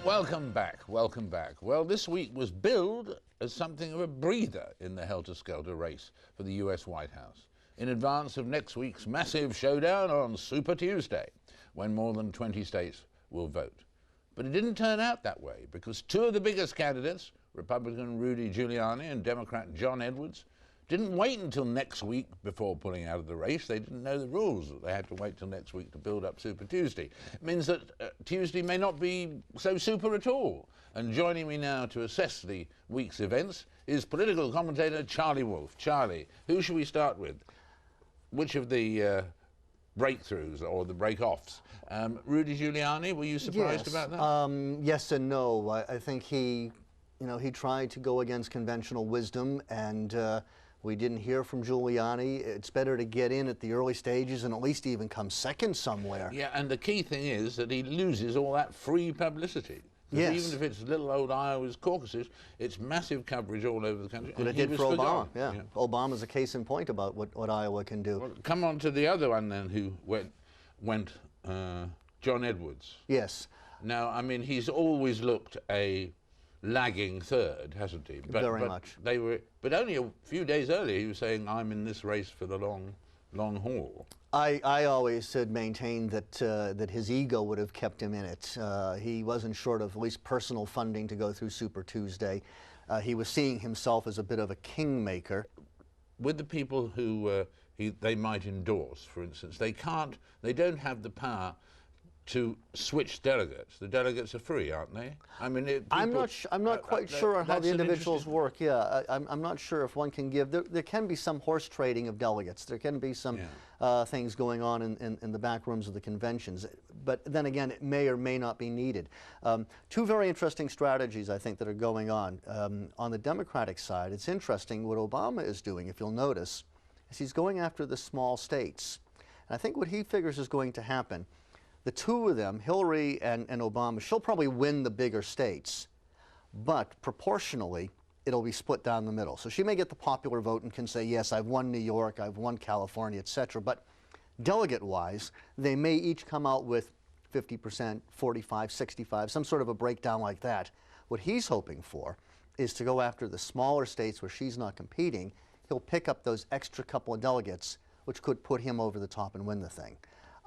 Welcome back, welcome back. Well, this week was billed as something of a breather in the helter-skelter race for the US White House, in advance of next week's massive showdown on Super Tuesday, when more than 20 states will vote. But it didn't turn out that way, because two of the biggest candidates, Republican Rudy Giuliani and Democrat John Edwards, didn't wait until next week before pulling out of the race. They didn't know the rules. They had to wait till next week to build up Super Tuesday. It means that Tuesday may not be so super at all. And joining me now to assess the week's events is political commentator Charlie Wolf. Charlie, who should we start with? Which of the breakthroughs or the break-offs? Rudy Giuliani, were you surprised about that? Yes and no. I think he tried to go against conventional wisdom, and we didn't hear from Giuliani. It's better to get in at the early stages and at least even come second somewhere. Yeah, and the key thing is that he loses all that free publicity. Yes. Even if it's little old Iowa's caucuses, it's massive coverage all over the country. But it did for Obama, yeah. Obama's a case in point about what Iowa can do. Well, come on to the other one then, who went John Edwards. Yes. Now, I mean, he's always looked a lagging third, hasn't he? Very much. But only a few days earlier, he was saying, "I'm in this race for the long haul." I always had maintained that his ego would have kept him in it. He wasn't short of at least personal funding to go through Super Tuesday. He was seeing himself as a bit of a kingmaker. With the people who they might endorse, for instance, they don't have the power to switch delegates. The delegates are free, aren't they? I mean, I'm not quite sure on how the individuals work. Yeah, I'm not sure if one can give. There can be some horse trading of delegates. There can be some things going on in the back rooms of the conventions. But then again, it may or may not be needed. Two very interesting strategies, I think, that are going on. On the Democratic side, it's interesting what Obama is doing, if you'll notice, is he's going after the small states. And I think what he figures is going to happen, the two of them, Hillary and Obama, she'll probably win the bigger states, but proportionally, it'll be split down the middle. So she may get the popular vote and can say, yes, I've won New York, I've won California, etc. But delegate-wise, they may each come out with 50%, 45, 65, some sort of a breakdown like that. What he's hoping for is to go after the smaller states where she's not competing. He'll pick up those extra couple of delegates, which could put him over the top and win the thing.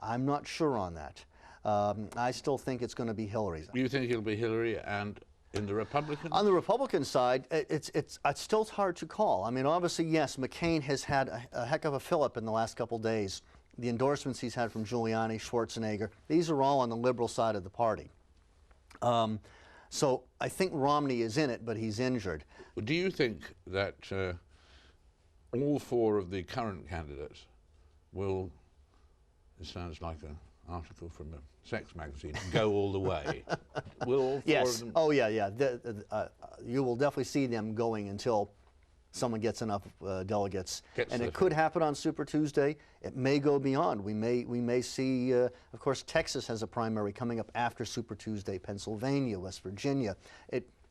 I'm not sure on that. I still think it's going to be Hillary's. You think it'll be Hillary, and in the Republican? On the Republican side, it's still hard to call. I mean, obviously, yes, McCain has had a heck of a fill-up in the last couple days. The endorsements he's had from Giuliani, Schwarzenegger, these are all on the liberal side of the party. So I think Romney is in it, but he's injured. Do you think that all four of the current candidates will, it sounds like an article from a sex magazine, go all the way? Will all four of them? Oh, yeah. You will definitely see them going until someone gets enough delegates. And it could happen on Super Tuesday. It may go beyond. We may see, of course, Texas has a primary coming up after Super Tuesday, Pennsylvania, West Virginia.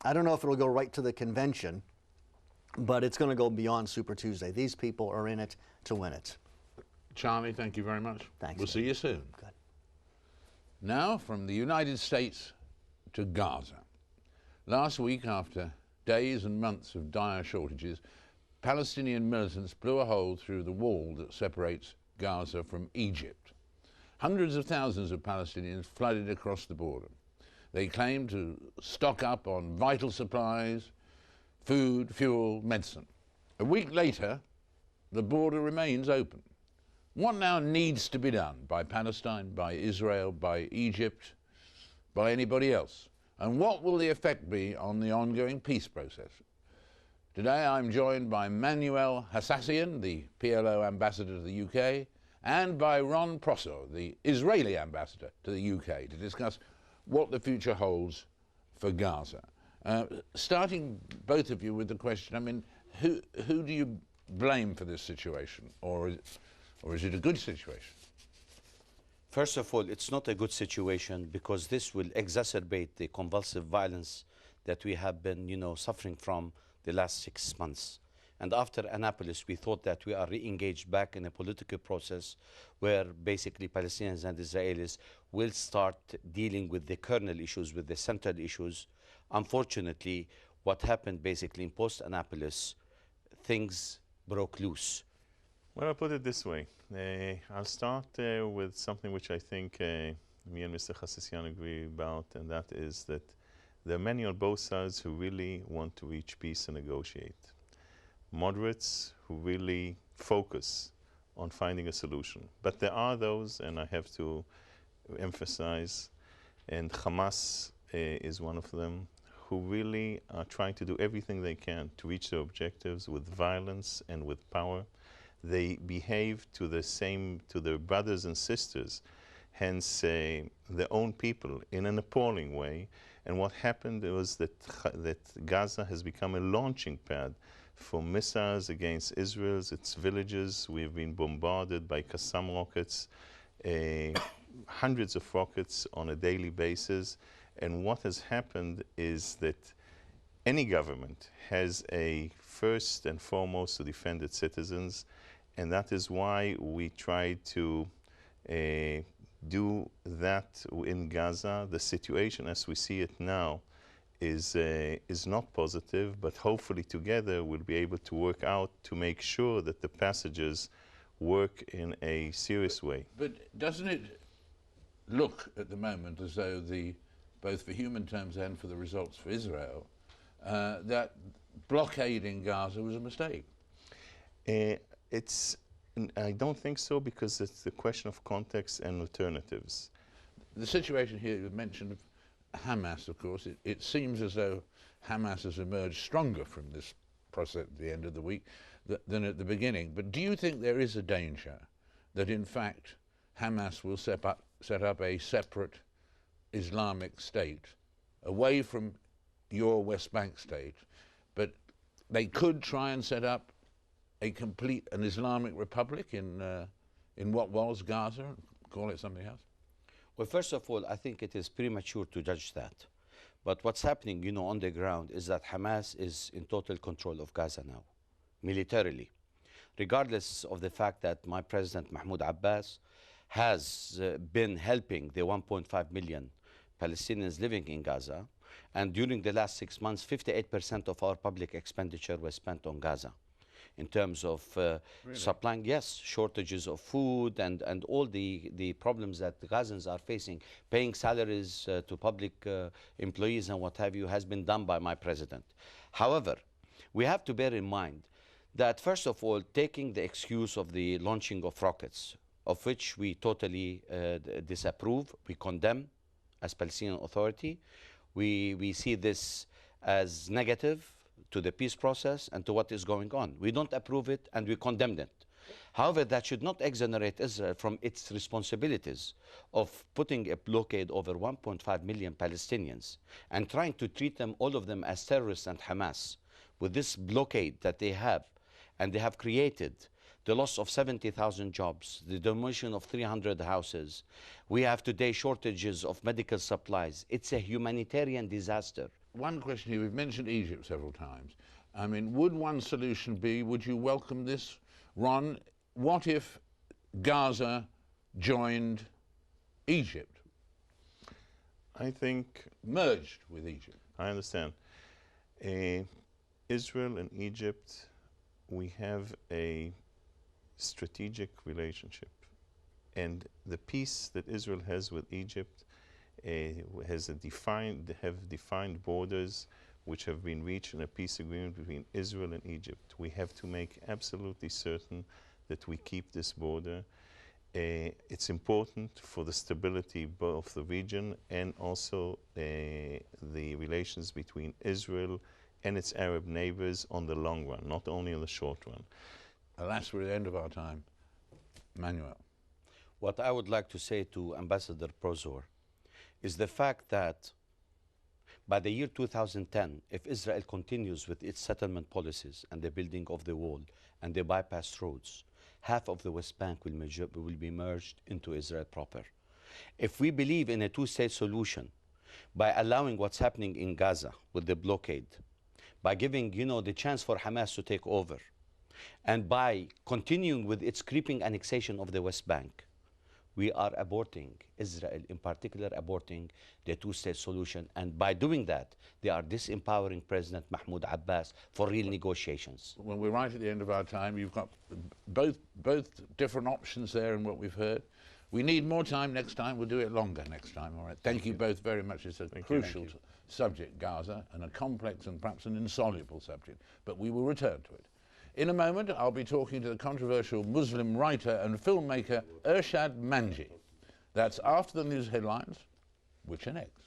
I don't know if it'll go right to the convention, but it's going to go beyond Super Tuesday. These people are in it to win it. Charlie, thank you very much. Thanks. We'll see you soon. Good. Now, from the United States to Gaza. Last week, after days and months of dire shortages, Palestinian militants blew a hole through the wall that separates Gaza from Egypt. Hundreds of thousands of Palestinians flooded across the border. They claimed to stock up on vital supplies, food, fuel, medicine. A week later, the border remains open. What now needs to be done by Palestine, by Israel, by Egypt, by anybody else? And what will the effect be on the ongoing peace process? Today I'm joined by Manuel Hassassian, the PLO ambassador to the UK, and by Ron Prosor, the Israeli ambassador to the UK, to discuss what the future holds for Gaza. Starting, both of you, with the question, I mean, who do you blame for this situation, or is it a good situation? First of all, it's not a good situation because this will exacerbate the convulsive violence that we have been, suffering from the last 6 months. And after Annapolis, we thought that we are re-engaged back in a political process where basically Palestinians and Israelis will start dealing with the kernel issues, with the central issues. Unfortunately, what happened basically in post-Annapolis, things broke loose. Well, I'll put it this way. I'll start with something which I think me and Mr. Hassassian agree about, and that is that there are many on both sides who really want to reach peace and negotiate. Moderates who really focus on finding a solution. But there are those, and I have to emphasize, and Hamas is one of them, who really are trying to do everything they can to reach their objectives with violence and with power. They behave to their brothers and sisters, hence their own people, in an appalling way. And what happened was that Gaza has become a launching pad for missiles against its villages. We have been bombarded by Qassam rockets, hundreds of rockets on a daily basis. And what has happened is that any government has a first and foremost to defend its citizens. And that is why we try to do that in Gaza. The situation as we see it now is not positive, but hopefully together we'll be able to work out to make sure that the passages work in a serious way. But doesn't it look at the moment as though both for human terms and for the results for Israel, that blockading Gaza was a mistake? I don't think so, because it's the question of context and alternatives. The situation here, you mentioned Hamas, of course. It seems as though Hamas has emerged stronger from this process at the end of the week than at the beginning. But do you think there is a danger that, in fact, Hamas will set up a separate Islamic state away from your West Bank state, but they could try and set up an Islamic republic in what was Gaza, call it something else? Well, first of all, I think it is premature to judge that. But what's happening, on the ground is that Hamas is in total control of Gaza now, militarily. Regardless of the fact that my president, Mahmoud Abbas, has been helping the 1.5 million Palestinians living in Gaza. And during the last 6 months, 58% of our public expenditure was spent on Gaza, in terms of supplying, yes, shortages of food and all the problems that the Gazans are facing. Paying salaries to public employees and what have you has been done by my president. However, we have to bear in mind that, first of all, taking the excuse of the launching of rockets, of which we totally disapprove, we condemn as Palestinian Authority. We see this as negative to the peace process and to what is going on. We don't approve it and we condemn it. However, that should not exonerate Israel from its responsibilities of putting a blockade over 1.5 million Palestinians and trying to treat them, all of them, as terrorists and Hamas. With this blockade that they have, and they have created the loss of 70,000 jobs, the demolition of 300 houses. We have today shortages of medical supplies. It's a humanitarian disaster. One question here, we've mentioned Egypt several times. I mean, would one solution be, would you welcome this, Ron? What if Gaza joined Egypt? I think... merged with Egypt. I understand. Israel and Egypt, we have a strategic relationship. And the peace that Israel has with Egypt have defined borders which have been reached in a peace agreement between Israel and Egypt. We have to make absolutely certain that we keep this border. It's important for the stability of the region and also the relations between Israel and its Arab neighbors on the long run, not only on the short run. Alas, we're at the end of our time. Manuel. What I would like to say to Ambassador Prosor is the fact that by the year 2010, if Israel continues with its settlement policies and the building of the wall and the bypass roads, half of the West Bank will be merged into Israel proper. If we believe in a two-state solution, by allowing what's happening in Gaza with the blockade, by giving, you know, the chance for Hamas to take over, and by continuing with its creeping annexation of the West Bank, we are aborting, Israel in particular, aborting the two-state solution. And by doing that, they are disempowering President Mahmoud Abbas for real negotiations. Well, we're right at the end of our time. You've got both different options there in what we've heard. We need more time next time. We'll do it longer next time. All right. Thank you both very much. It's a crucial subject, Gaza, and a complex and perhaps an insoluble subject. But we will return to it. In a moment, I'll be talking to the controversial Muslim writer and filmmaker Ershad Manji. That's after the news headlines, which are next.